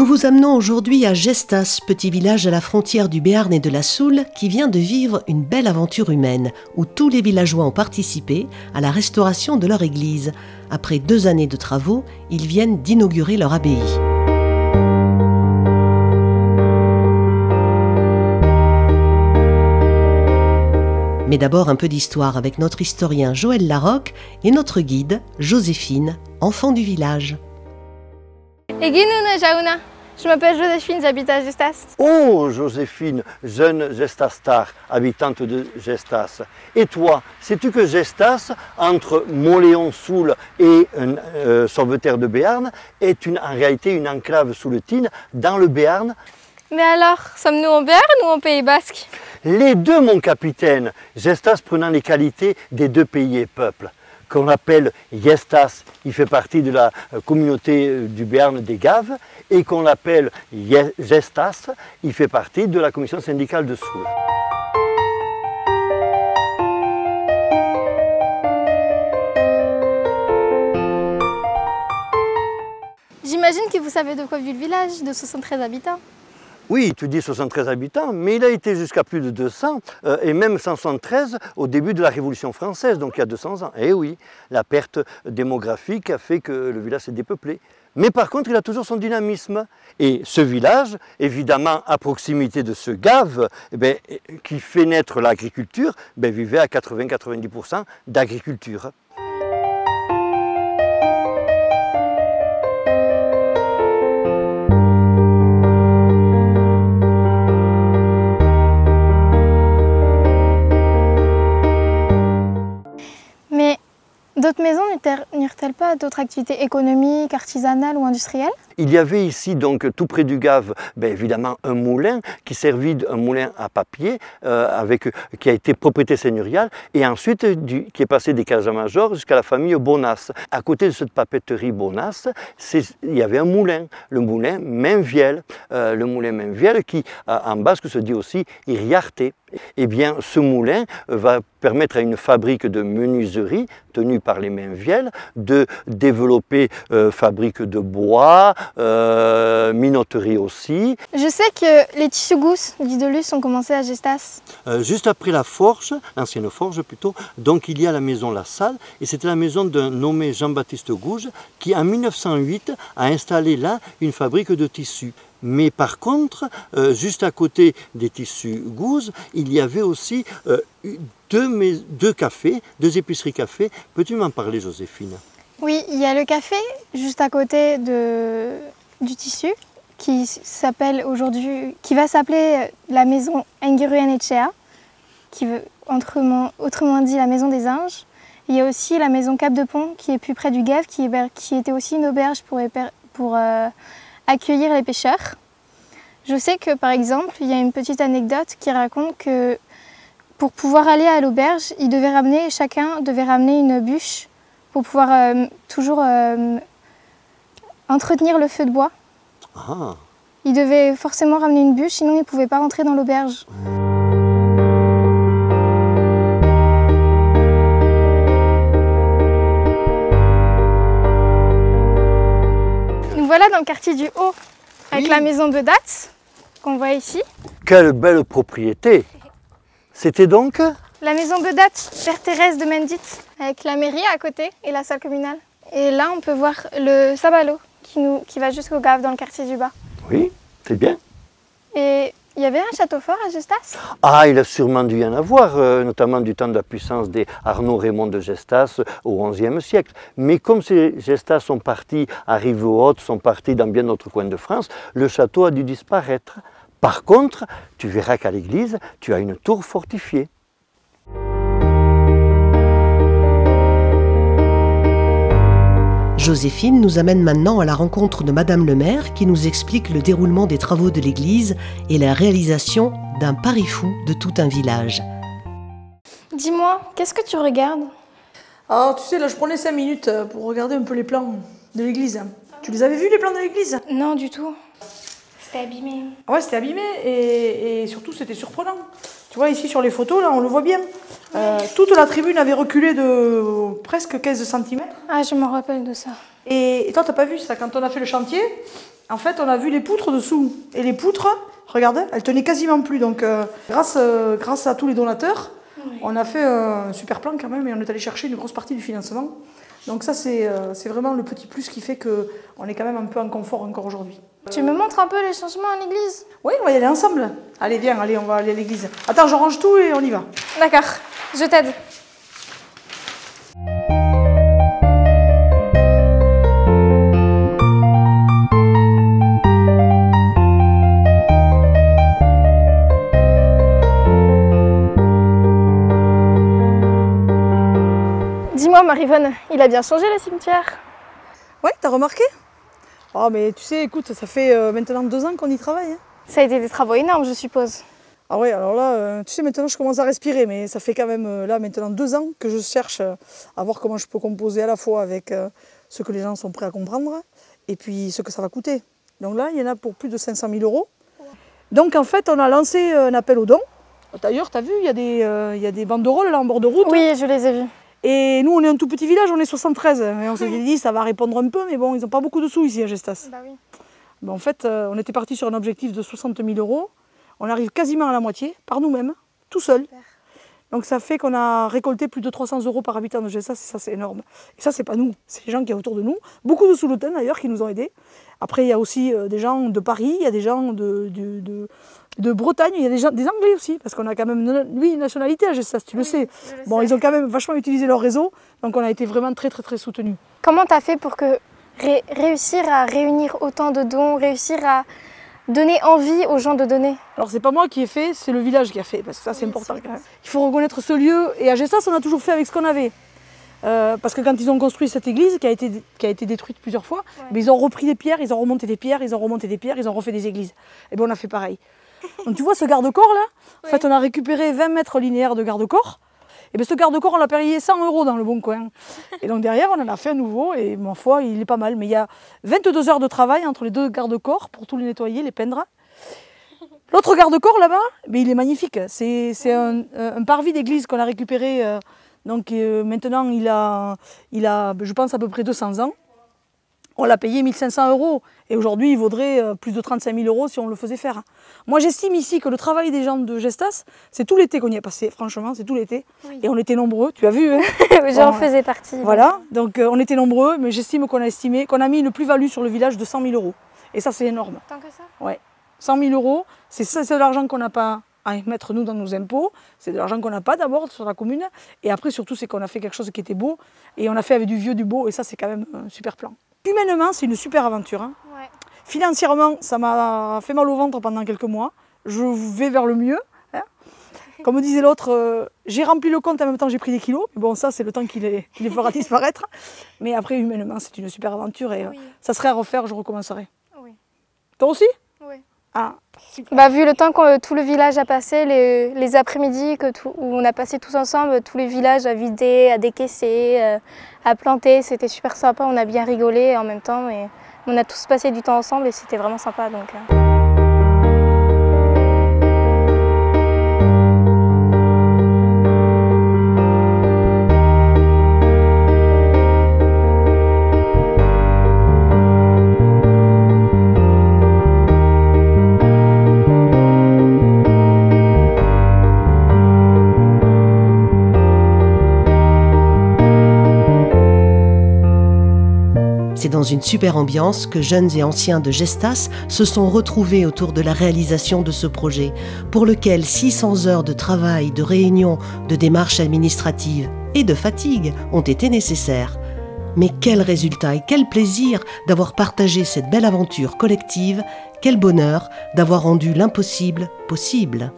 Nous vous amenons aujourd'hui à Gestas, petit village à la frontière du Béarn et de la Soule, qui vient de vivre une belle aventure humaine, où tous les villageois ont participé à la restauration de leur église. Après 2 années de travaux, ils viennent d'inaugurer leur abbaye. Mais d'abord un peu d'histoire avec notre historien Joël Larocque et notre guide Joséphine, enfant du village. Je m'appelle Joséphine, j'habite à Gestas. Oh Joséphine, jeune Gestastar, habitante de Gestas. Et toi, sais-tu que Gestas, entre Mauléon-Soule et Sauveterre de Béarn, est en réalité une enclave sous le Thyn, dans le Béarn? Mais alors, sommes-nous en Béarn ou en Pays Basque? Les deux, mon capitaine, Gestas prenant les qualités des deux pays et peuples. Qu'on appelle Gestas, il fait partie de la communauté du Béarn des Gaves, et qu'on l'appelle Gestas, il fait partie de la commission syndicale de Soule. J'imagine que vous savez de quoi vit le village, de 73 habitants. Oui, tu dis 73 habitants, mais il a été jusqu'à plus de 200, et même 173 au début de la Révolution française, donc il y a 200 ans. Et oui, la perte démographique a fait que le village s'est dépeuplé. Mais par contre, il a toujours son dynamisme. Et ce village, évidemment, à proximité de ce gave, qui fait naître l'agriculture, vivait à 80-90% d'agriculture. D'autres maisons n'eurent-elles pas d'autres activités économiques, artisanales ou industrielles? Il y avait ici, donc tout près du gave, évidemment un moulin qui servit d'un moulin à papier, qui a été propriété seigneuriale, et ensuite qui est passé des Casamajor jusqu'à la famille Bonas. À côté de cette papeterie Bonas, il y avait un moulin, le moulin Mainviel. Le moulin Mainviel qui, en basque, se dit aussi Iriarte. Eh bien, ce moulin va permettre à une fabrique de menuiserie tenue par les Mainviel de développer fabrique de bois, minoterie aussi. Je sais que les tissus gousses d'Idolus ont commencé à Gestas. Juste après la forge, l'ancienne forge plutôt, donc il y a la maison La Salle, et c'était la maison d'un nommé Jean-Baptiste Gouge qui en 1908 a installé là une fabrique de tissus. Mais par contre, juste à côté des tissus Gouze, il y avait aussi deux cafés, 2 épiceries cafés. Peux-tu m'en parler, Joséphine? Oui, il y a le café juste à côté du tissu qui va s'appeler la maison Engiruen Echea, autrement dit la maison des Inges. Il y a aussi la maison Cap de Pont qui est plus près du Gave, qui était aussi une auberge pour accueillir les pêcheurs. Je sais que par exemple, il y a une petite anecdote qui raconte que pour pouvoir aller à l'auberge, chacun devait ramener une bûche pour pouvoir toujours entretenir le feu de bois. Ah. Il devait forcément ramener une bûche, sinon il ne pouvait pas rentrer dans l'auberge. Nous voilà dans le quartier du Haut, avec la maison Bedat, qu'on voit ici. Quelle belle propriété! C'était donc la maison Bedat, Père Thérèse de Mendit, avec la mairie à côté et la salle communale. Et là, on peut voir le Sabalo qui va jusqu'au Gave dans le quartier du Bas. Oui, c'est bien. Et il y avait un château fort à Gestas? Ah, il a sûrement dû y en avoir, notamment du temps de la puissance des Arnaud Raymond de Gestas au XIe siècle. Mais comme ces Gestas sont partis à Rive-Haute, sont partis dans bien d'autres coins de France, le château a dû disparaître. Par contre, tu verras qu'à l'église, tu as une tour fortifiée. Joséphine nous amène maintenant à la rencontre de Madame le maire qui nous explique le déroulement des travaux de l'église et la réalisation d'un pari fou de tout un village. Dis-moi, qu'est-ce que tu regardes? Alors tu sais, là je prenais 5 minutes pour regarder un peu les plans de l'église. Tu les avais vus les plans de l'église? Non, du tout. C'était abîmé. Ouais, c'était abîmé et surtout c'était surprenant. Tu vois ici sur les photos, là on le voit bien. Toute la tribune avait reculé de presque 15 cm. Ah, je me rappelle de ça. Et toi, t'as pas vu ça, quand on a fait le chantier, En fait, on a vu les poutres dessous. Et les poutres, regarde, elles tenaient quasiment plus. Donc, grâce à tous les donateurs, on a fait un super plan quand même et on est allé chercher une grosse partie du financement. Donc ça, c'est vraiment le petit plus qui fait qu'on est quand même un peu en confort encore aujourd'hui. Tu me montres un peu les changements à l'église? Oui, on va y aller ensemble. Allez, viens, allez, on va aller à l'église. Attends, je range tout et on y va. D'accord, je t'aide. Dis-moi, Maryvonne, il a bien changé le cimetière? Ouais, t'as remarqué? Oh, mais tu sais, écoute, ça fait maintenant 2 ans qu'on y travaille. Hein. Ça a été des travaux énormes, je suppose. Ah ouais, alors là, tu sais, maintenant je commence à respirer, mais ça fait quand même là maintenant 2 ans que je cherche à voir comment je peux composer à la fois avec ce que les gens sont prêts à comprendre et puis ce que ça va coûter. Donc là, il y en a pour plus de 500 000 €. Donc en fait, on a lancé un appel aux dons. D'ailleurs, tu as vu, il y a des banderoles là en bord de route. Oui, je les ai vues. Et nous, on est un tout petit village, on est 73. Et on s'est dit, ça va répondre un peu, mais bon, ils n'ont pas beaucoup de sous ici à Gestas. Bah oui. Ben, en fait, on était parti sur un objectif de 60 000 €. On arrive quasiment à la moitié, par nous-mêmes, tout seul. Super. Donc ça fait qu'on a récolté plus de 300 € par habitant de Gestas, et ça c'est énorme. Et ça, c'est pas nous, c'est les gens qui sont autour de nous. Beaucoup de Souloutains d'ailleurs qui nous ont aidés. Après, il y a aussi des gens de Paris, il y a des gens de Bretagne, il y a des Anglais aussi, parce qu'on a quand même 8 nationalités à Gestas, tu le sais. Bon, ils ont quand même vachement utilisé leur réseau, donc on a été vraiment très soutenus. Comment tu as fait pour que réussir à réunir autant de dons, réussir à donner envie aux gens de donner? Alors c'est pas moi qui ai fait, c'est le village qui a fait, parce que ça c'est important quand même. Il faut reconnaître ce lieu, et à Gestas on a toujours fait avec ce qu'on avait. Parce que quand ils ont construit cette église, qui a été détruite plusieurs fois, mais ils ont repris des pierres, ils ont remonté des pierres, ils ont remonté des pierres, ils ont refait des églises. Et bien on a fait pareil. Donc tu vois ce garde-corps là, en fait on a récupéré 20 mètres linéaires de garde-corps. Et bien ce garde-corps on l'a payé 100 € dans le bon coin. Et donc derrière on en a fait un nouveau et ma foi il est pas mal. Mais il y a 22 heures de travail entre les 2 garde-corps pour tout les nettoyer, les peindre. L'autre garde-corps là-bas, il est magnifique. C'est un parvis d'église qu'on a récupéré. Donc maintenant il a je pense à peu près 200 ans. On l'a payé 1 500 € et aujourd'hui il vaudrait plus de 35 000 € si on le faisait faire. Moi j'estime ici que le travail des gens de Gestas, c'est tout l'été qu'on y a passé, franchement c'est tout l'été. Oui. Et on était nombreux, tu as vu hein. J'en faisais partie. Voilà, donc on était nombreux, mais j'estime qu'on a mis une plus-value sur le village de 100 000 €. Et ça c'est énorme. Tant que ça? Ouais, 100 000 €, c'est de l'argent qu'on n'a pas à mettre nous dans nos impôts, c'est de l'argent qu'on n'a pas d'abord sur la commune, et après surtout c'est qu'on a fait quelque chose qui était beau, et on a fait avec du vieux, du beau, et ça c'est quand même un super plan. Humainement, c'est une super aventure. Hein. Ouais. Financièrement, ça m'a fait mal au ventre pendant quelques mois. Je vais vers le mieux. Hein. Comme disait l'autre, j'ai rempli le compte en même temps j'ai pris des kilos. Mais bon, ça, c'est le temps qui les fera disparaître. Mais après, humainement, c'est une super aventure et ça serait à refaire, je recommencerai. Oui. Toi aussi? Oui. Ah. Bah, vu le temps que tout le village a passé, les après-midi où on a passé tous ensemble, tous les villages à vider, à décaisser, à planter, c'était super sympa, on a bien rigolé en même temps et on a tous passé du temps ensemble et c'était vraiment sympa. Donc, C'est dans une super ambiance que jeunes et anciens de Gestas se sont retrouvés autour de la réalisation de ce projet, pour lequel 600 heures de travail, de réunions, de démarches administratives et de fatigue ont été nécessaires. Mais quel résultat et quel plaisir d'avoir partagé cette belle aventure collective, quel bonheur d'avoir rendu l'impossible possible.